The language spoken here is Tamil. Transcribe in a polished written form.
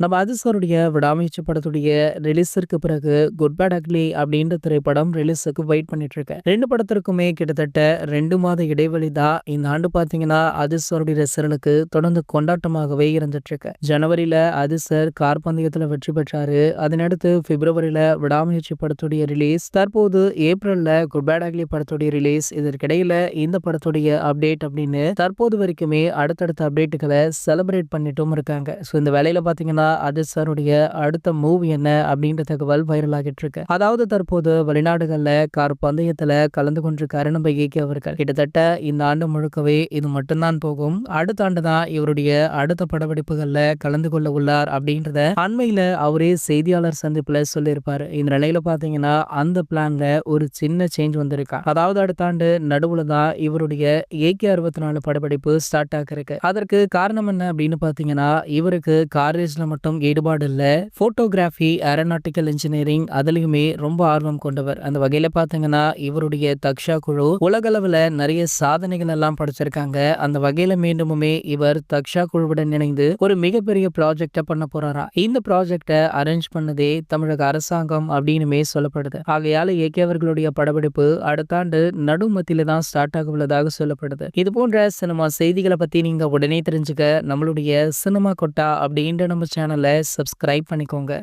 நம்ம அதிசருடைய விடாமுயற்சி படத்துடைய ரிலீஸிற்கு பிறகு குட் பேட் அக்லி அப்படின்ற திரைப்படம் ரிலீஸுக்கு வெயிட் பண்ணிட்டு இருக்கு. 2 படத்திற்குமே கிட்டத்தட்ட 2 மாத இடைவெளி தான் இந்த ஆண்டு பாத்தீங்கன்னா அதிசருடைய ரசிகர்களுக்கு தொடர்ந்து கொண்டாட்டமாகவே இருந்துட்டு இருக்கு. ஜனவரியில அதிசர் கார் பந்தயத்துல வெற்றி பெற்றாரு. அதனடுத்து பிப்ரவரியில விடாமுயற்சி படத்துடைய ரிலீஸ், தற்போது ஏப்ரல்ல குட் பேட் அக்லி படத்துடைய ரிலீஸ். இதற்கிடையில இந்த படத்துடைய அப்டேட் அப்படின்னு தற்போது வரைக்குமே அடுத்தடுத்த அப்டேட்டுகளை செலிப்ரேட் பண்ணிட்டும் இருக்காங்க. ஸோ இந்த வேலையில பாத்தீங்கன்னா அதிசருடைய அடுத்த மூவ் என்ன அப்படின்ற தகவல் வைரல் ஆகிட்டு இருக்கு. அதாவது தற்போது வெளிநாடுகள்ல கார் பந்தயத்துல கலந்து கொண்டிருக்காரு நம்ம ஏகே அவர்கள். கிட்டத்தட்ட இந்த ஆண்டு முழுக்கவே இது மட்டும்தான் போகும். அடுத்த ஆண்டு தான் இவருடைய அடுத்த படப்பிடிப்புகள்ல கலந்து கொள்ள உள்ளார் அப்படின்றத அண்மையில அவரே செய்தியாளர் சந்திப்புல சொல்லியிருப்பாரு. இந்த நிலையில பாத்தீங்கன்னா அந்த பிளான்ல ஒரு சின்ன சேஞ்ச் வந்திருக்கா. அதாவது அடுத்த ஆண்டு நடுவுல தான் இவருடைய AK 64 படப்பிடிப்பு ஸ்டார்ட் ஆகிருக்கு. அதற்கு காரணம் என்ன அப்படின்னு பாத்தீங்கன்னா, இவருக்கு கார் ரேஸ்ல மட்டும் ஈடுபாடு இல்ல, போட்டோகிராஃபி, ஏரோநாட்டிக்கல் இன்ஜினியரிங் அதுலயுமே ரொம்ப ஆர்வம் கொண்டவர். அந்த வகையில பாத்தீங்கன்னா இவருடைய தக்ஷா குழு உலகளவுல நிறைய சாதனைகள் எல்லாம் படைச்சிருக்காங்க. அந்த வகையில மீண்டுமே இவர் தக்ஷா குழுவுடன் இணைந்து ஒரு மிகப்பெரிய ப்ராஜெக்ட பண்ண போறாரா. இந்த ப்ராஜெக்ட அரேஞ்ச் பண்ணதே தமிழக அரசாங்கம் அப்படின்னுமே சொல்லப்படுது. ஆகையால AK அவர்களுடைய படப்பிடிப்பு அடுத்த ஆண்டு நடுமத்தில தான் ஸ்டார்ட் ஆக உள்ளதாக சொல்லப்படுது. இது போன்ற சினிமா செய்திகளை பத்தி நீங்க உடனே தெரிஞ்சுக்க நம்மளுடைய சினிமா கொட்டா அப்படின்ற நம்ம சேனலை சப்ஸ்கிரைப் பண்ணிக்கோங்க.